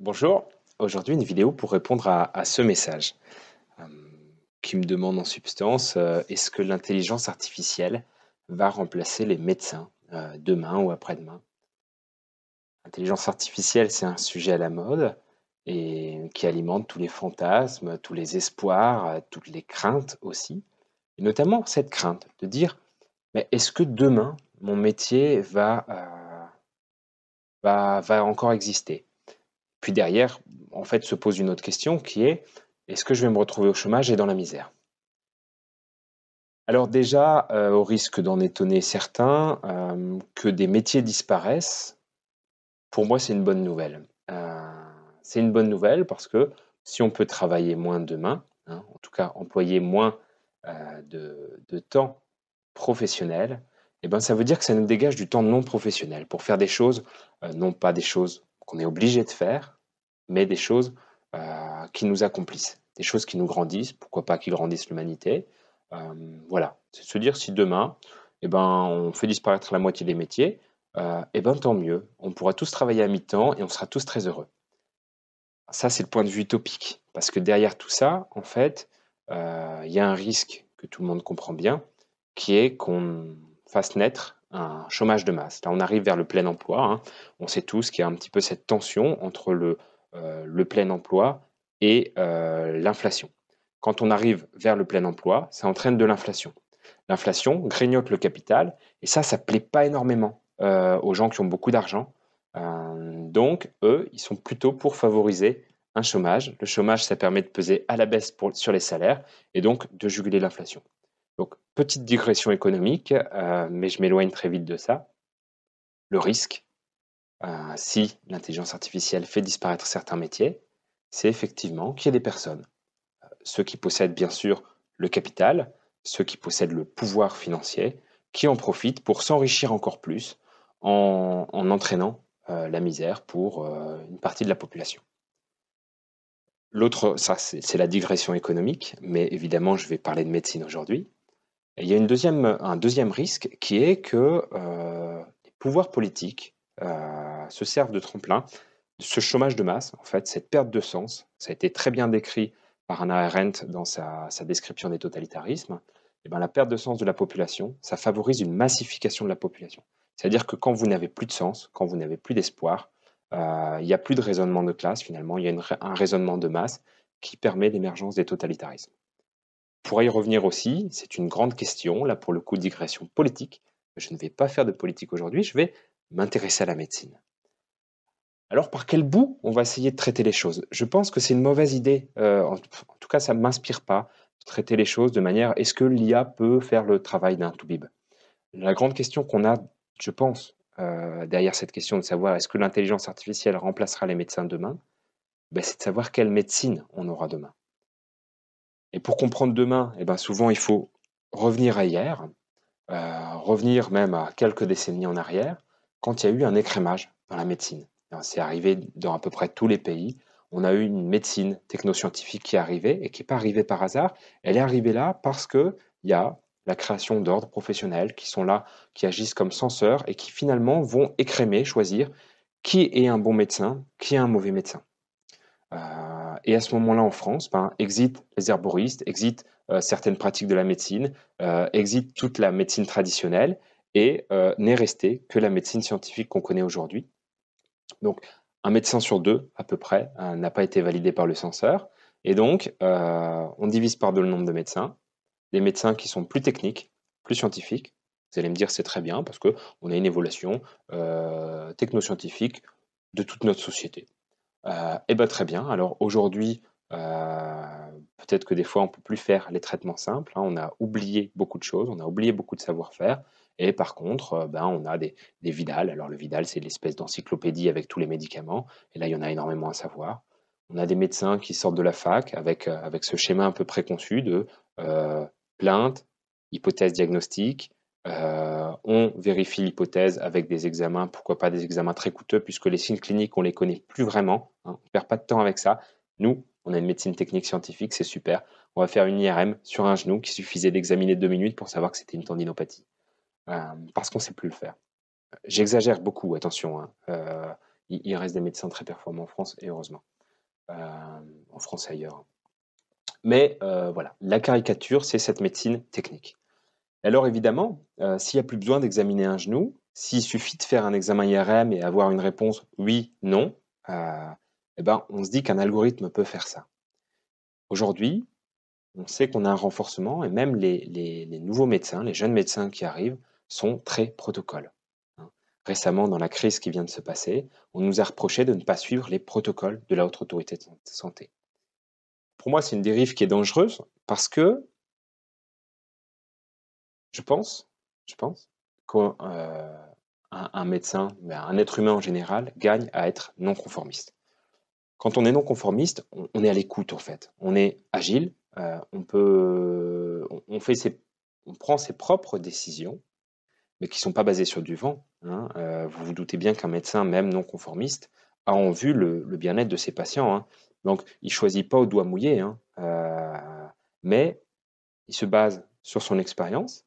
Bonjour, aujourd'hui une vidéo pour répondre à ce message euh, qui me demande en substance est-ce que l'intelligence artificielle va remplacer les médecins demain ou après-demain? L'intelligence artificielle, c'est un sujet à la mode et qui alimente tous les fantasmes, tous les espoirs, toutes les craintes aussi, et notamment cette crainte de dire mais est-ce que demain mon métier va encore exister? Puis derrière, en fait, se pose une autre question qui est est-ce que je vais me retrouver au chômage et dans la misère? Alors déjà, au risque d'en étonner certains, que des métiers disparaissent, pour moi, c'est une bonne nouvelle. C'est une bonne nouvelle parce que si on peut travailler moins demain, hein, en tout cas employer moins de temps professionnel, eh ben, ça veut dire que ça nous dégage du temps non professionnel pour faire des choses, non pas des choses qu'on est obligé de faire, mais des choses qui nous accomplissent, des choses qui nous grandissent, pourquoi pas qui grandissent l'humanité. Voilà, c'est de se dire si demain, eh ben, on fait disparaître la moitié des métiers, eh ben, tant mieux, on pourra tous travailler à mi-temps et on sera tous très heureux. Ça, c'est le point de vue utopique, parce que derrière tout ça, en fait, il y a un risque que tout le monde comprend bien, qui est qu'on fasse naître un chômage de masse. Là, on arrive vers le plein emploi, hein. On sait tous qu'il y a un petit peu cette tension entre le plein emploi et l'inflation. Quand on arrive vers le plein emploi, ça entraîne de l'inflation. L'inflation grignote le capital, et ça plaît pas énormément aux gens qui ont beaucoup d'argent. Donc, eux, ils sont plutôt pour favoriser un chômage. Le chômage, ça permet de peser à la baisse sur les salaires et donc de juguler l'inflation. Donc, petite digression économique, mais je m'éloigne très vite de ça. Le risque, si l'intelligence artificielle fait disparaître certains métiers, c'est effectivement qu'il y ait des personnes, ceux qui possèdent bien sûr le capital, ceux qui possèdent le pouvoir financier, qui en profitent pour s'enrichir encore plus en entraînant la misère pour une partie de la population. L'autre, ça c'est la digression économique, mais évidemment je vais parler de médecine aujourd'hui. Et il y a un deuxième risque qui est que les pouvoirs politiques se servent de tremplin de ce chômage de masse, en fait, cette perte de sens. Ça a été très bien décrit par Hannah Arendt dans sa description des totalitarismes. Et ben, la perte de sens de la population, ça favorise une massification de la population. C'est-à-dire que quand vous n'avez plus de sens, quand vous n'avez plus d'espoir, il n'y a plus de raisonnement de classe finalement, il y a un raisonnement de masse qui permet l'émergence des totalitarismes. Pour y revenir aussi, c'est une grande question, là pour le coup digression politique. Je ne vais pas faire de politique aujourd'hui, je vais m'intéresser à la médecine. Alors par quel bout on va essayer de traiter les choses? Je pense que c'est une mauvaise idée, en tout cas ça ne m'inspire pas de traiter les choses de manière est-ce que l'IA peut faire le travail d'un toubib? La grande question qu'on a, je pense, derrière cette question de savoir est-ce que l'intelligence artificielle remplacera les médecins demain? Ben, c'est de savoir quelle médecine on aura demain. Et pour comprendre demain, eh ben, souvent il faut revenir à hier, revenir même à quelques décennies en arrière, quand il y a eu un écrémage dans la médecine. C'est arrivé dans à peu près tous les pays. On a eu une médecine technoscientifique qui est arrivée et qui n'est pas arrivée par hasard. Elle est arrivée là parce qu'il y a la création d'ordres professionnels qui sont là, qui agissent comme censeurs et qui finalement vont écrémer, choisir qui est un bon médecin, qui est un mauvais médecin. Et à ce moment-là, en France, ben, exit les herboristes, exit certaines pratiques de la médecine, exit toute la médecine traditionnelle et n'est resté que la médecine scientifique qu'on connaît aujourd'hui. Donc, un médecin sur deux, à peu près, n'a pas été validé par le censeur. Et donc, on divise par deux le nombre de médecins. Des médecins qui sont plus techniques, plus scientifiques. Vous allez me dire, c'est très bien parce qu'on a une évolution technoscientifique de toute notre société. Eh ben, très bien. Alors aujourd'hui, peut-être que des fois on peut plus faire les traitements simples, hein. On a oublié beaucoup de choses, on a oublié beaucoup de savoir-faire et par contre, ben, on a des Vidal. Alors le Vidal, c'est l'espèce d'encyclopédie avec tous les médicaments et là, il y en a énormément à savoir. On a des médecins qui sortent de la fac avec ce schéma un peu préconçu de, plainte, hypothèse diagnostique, on vérifie l'hypothèse avec des examens, pourquoi pas des examens très coûteux, puisque les signes cliniques, on les connaît plus vraiment, hein, on ne perd pas de temps avec ça. Nous, on a une médecine technique scientifique, c'est super. On va faire une IRM sur un genou qui suffisait d'examiner 2 minutes pour savoir que c'était une tendinopathie, parce qu'on ne sait plus le faire. J'exagère beaucoup, attention, hein. il reste des médecins très performants en France, et heureusement, en France et ailleurs. Mais voilà, la caricature, c'est cette médecine technique. Alors évidemment, s'il n'y a plus besoin d'examiner un genou, s'il suffit de faire un examen IRM et avoir une réponse oui, non, eh ben, on se dit qu'un algorithme peut faire ça. Aujourd'hui, on sait qu'on a un renforcement et même les nouveaux médecins, les jeunes médecins qui arrivent, sont très protocoles. Hein. Récemment, dans la crise qui vient de se passer, on nous a reproché de ne pas suivre les protocoles de la Haute Autorité de Santé. Pour moi, c'est une dérive qui est dangereuse parce que je pense qu'un médecin, un être humain en général, gagne à être non conformiste. Quand on est non conformiste, on est à l'écoute en fait. On est agile, on prend ses propres décisions, mais qui ne sont pas basées sur du vent. Hein. Vous vous doutez bien qu'un médecin, même non conformiste, a en vue le bien-être de ses patients. Hein. Donc, il ne choisit pas au doigt mouillé, hein. Mais il se base sur son expérience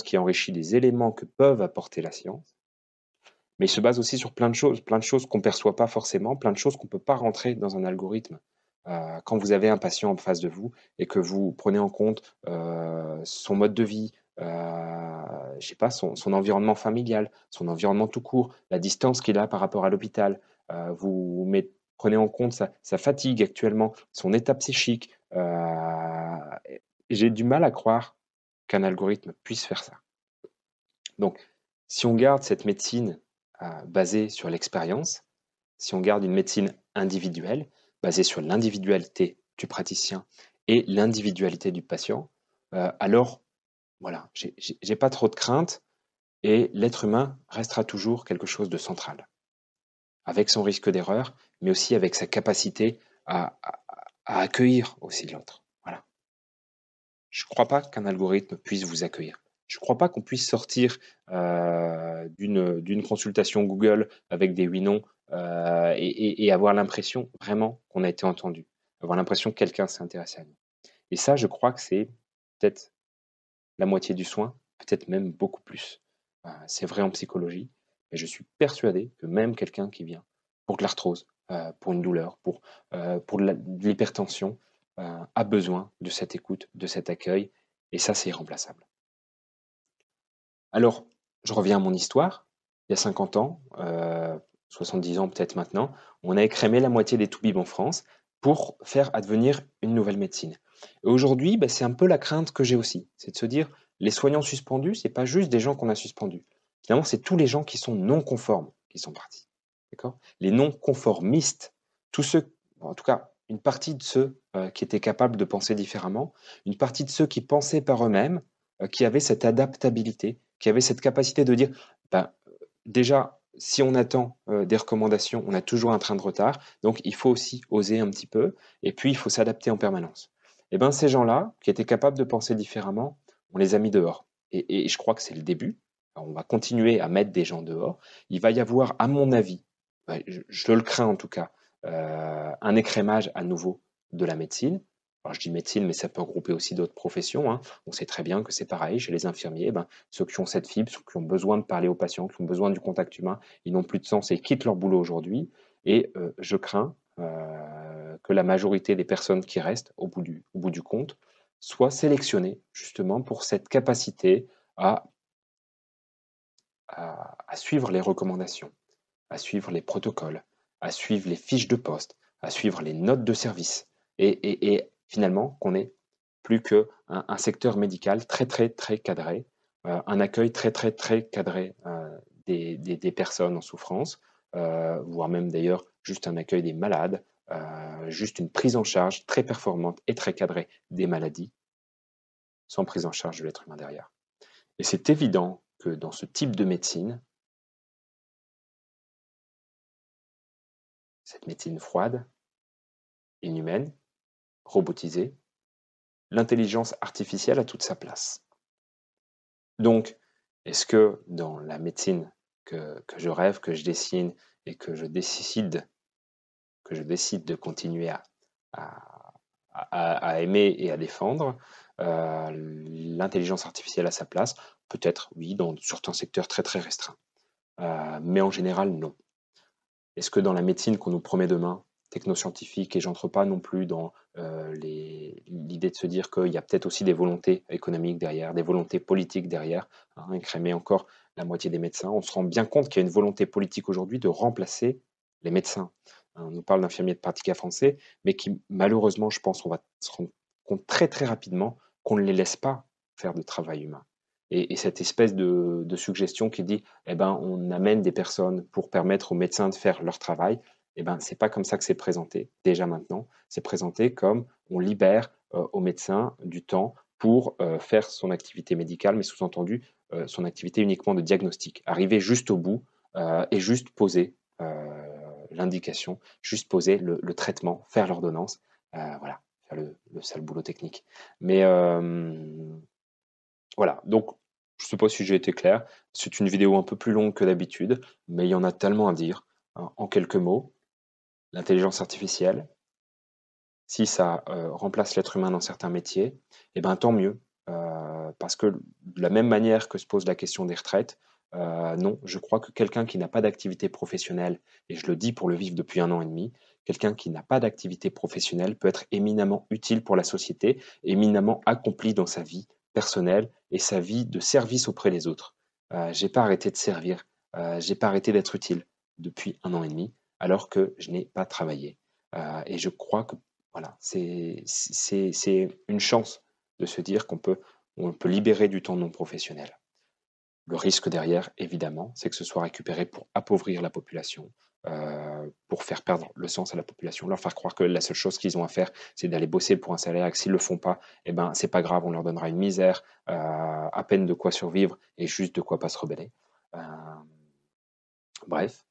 qui enrichit des éléments que peuvent apporter la science, mais il se base aussi sur plein de choses qu'on ne perçoit pas forcément, plein de choses qu'on ne peut pas rentrer dans un algorithme. Quand vous avez un patient en face de vous et que vous prenez en compte son mode de vie, je sais pas, son environnement familial, son environnement tout court, la distance qu'il a par rapport à l'hôpital, prenez en compte sa fatigue actuellement, son état psychique. J'ai du mal à croire qu'un algorithme puisse faire ça. Donc, si on garde cette médecine basée sur l'expérience, si on garde une médecine individuelle, basée sur l'individualité du praticien et l'individualité du patient, alors, voilà, j'ai pas trop de crainte et l'être humain restera toujours quelque chose de central, avec son risque d'erreur, mais aussi avec sa capacité à accueillir aussi l'autre. Voilà. Je ne crois pas qu'un algorithme puisse vous accueillir. Je ne crois pas qu'on puisse sortir d'une consultation Google avec des oui-non et avoir l'impression vraiment qu'on a été entendu, avoir l'impression que quelqu'un s'est intéressé à nous. Et ça, je crois que c'est peut-être la moitié du soin, peut-être même beaucoup plus. C'est vrai en psychologie, mais je suis persuadé que même quelqu'un qui vient pour de l'arthrose, pour une douleur, pour de l'hypertension, a besoin de cette écoute, de cet accueil, et ça, c'est irremplaçable. Alors, je reviens à mon histoire. Il y a 50 ans, 70 ans peut-être maintenant, on a écrémé la moitié des toubibs en France pour faire advenir une nouvelle médecine. Et aujourd'hui, c'est un peu la crainte que j'ai aussi, c'est de se dire, les soignants suspendus, c'est pas juste des gens qu'on a suspendus. Finalement, c'est tous les gens qui sont non conformes qui sont partis. D'accord ? Les non conformistes, tous ceux, en tout cas, une partie de ceux qui étaient capables de penser différemment, une partie de ceux qui pensaient par eux-mêmes, qui avaient cette adaptabilité, qui avaient cette capacité de dire, déjà, si on attend des recommandations, on a toujours un train de retard, donc il faut aussi oser un petit peu, et puis il faut s'adapter en permanence. Et bien ces gens-là, qui étaient capables de penser différemment, on les a mis dehors. Et je crois que c'est le début. Alors, on va continuer à mettre des gens dehors. Il va y avoir, à mon avis, je le crains en tout cas, un écrémage à nouveau de la médecine. Alors je dis médecine, mais ça peut regrouper aussi d'autres professions. Hein. On sait très bien que c'est pareil chez les infirmiers. Ceux qui ont cette fibre, ceux qui ont besoin de parler aux patients, qui ont besoin du contact humain, ils n'ont plus de sens et ils quittent leur boulot aujourd'hui. Et je crains que la majorité des personnes qui restent au bout du compte soient sélectionnées justement pour cette capacité à suivre les recommandations, à suivre les protocoles, à suivre les fiches de poste, à suivre les notes de service. Et finalement, qu'on n'ait plus qu'un secteur médical très, très, très cadré, un accueil très, très, très cadré des personnes en souffrance, voire même d'ailleurs juste un accueil des malades, juste une prise en charge très performante et très cadrée des maladies, sans prise en charge de l'être humain derrière. Et c'est évident que dans ce type de médecine, cette médecine froide, inhumaine, robotisée, l'intelligence artificielle a toute sa place. Donc, est-ce que dans la médecine que je rêve, que je dessine et que je décide de continuer à aimer et à défendre, l'intelligence artificielle a sa place? Peut-être oui, dans certains secteurs très très restreints. Mais en général, non. Est-ce que dans la médecine qu'on nous promet demain, technoscientifique, et j'entre pas non plus dans l'idée de se dire qu'il y a peut-être aussi des volontés économiques derrière, des volontés politiques derrière, hein, écrémer encore la moitié des médecins. On se rend bien compte qu'il y a une volonté politique aujourd'hui de remplacer les médecins. Hein, on nous parle d'infirmiers de pratique français, mais qui malheureusement, je pense, on va se rendre compte très très rapidement qu'on ne les laisse pas faire de travail humain. Et cette espèce de suggestion qui dit, eh ben, on amène des personnes pour permettre aux médecins de faire leur travail, eh ben, c'est pas comme ça que c'est présenté, déjà maintenant. C'est présenté comme on libère aux médecins du temps pour faire son activité médicale, mais sous-entendu, son activité uniquement de diagnostic. Arriver juste au bout et juste poser l'indication, juste poser le traitement, faire l'ordonnance, voilà, faire le sale boulot technique. Mais voilà, donc je ne sais pas si j'ai été clair. C'est une vidéo un peu plus longue que d'habitude, mais il y en a tellement à dire. Hein. En quelques mots, l'intelligence artificielle, si ça remplace l'être humain dans certains métiers, eh ben, tant mieux. Parce que de la même manière que se pose la question des retraites, non, je crois que quelqu'un qui n'a pas d'activité professionnelle, et je le dis pour le vivre depuis 1 an et demi, quelqu'un qui n'a pas d'activité professionnelle peut être éminemment utile pour la société, éminemment accompli dans sa vie personnelle et sa vie de service auprès des autres. J'ai pas arrêté de servir, j'ai pas arrêté d'être utile depuis 1 an et demi, alors que je n'ai pas travaillé. Et je crois que voilà, c'est une chance de se dire on peut libérer du temps non professionnel. Le risque derrière, évidemment, c'est que ce soit récupéré pour appauvrir la population, pour faire perdre le sens à la population, leur faire croire que la seule chose qu'ils ont à faire, c'est d'aller bosser pour un salaire et que s'ils ne le font pas, eh ben, c'est pas grave, on leur donnera une misère, à peine de quoi survivre et juste de quoi pas se rebeller. Euh, bref.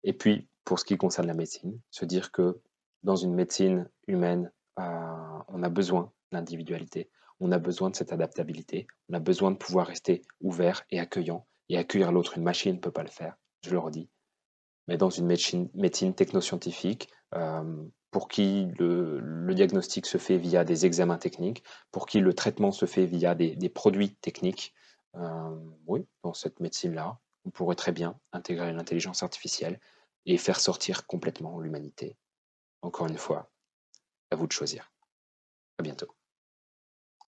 Et puis, pour ce qui concerne la médecine, se dire que dans une médecine humaine, on a besoin d'individualité, on a besoin de cette adaptabilité, on a besoin de pouvoir rester ouvert et accueillir l'autre. Une machine ne peut pas le faire, je le redis. Mais dans une médecine technoscientifique, pour qui le diagnostic se fait via des examens techniques, pour qui le traitement se fait via des produits techniques, oui, dans cette médecine-là, on pourrait très bien intégrer l'intelligence artificielle et faire sortir complètement l'humanité. Encore une fois, à vous de choisir. À bientôt.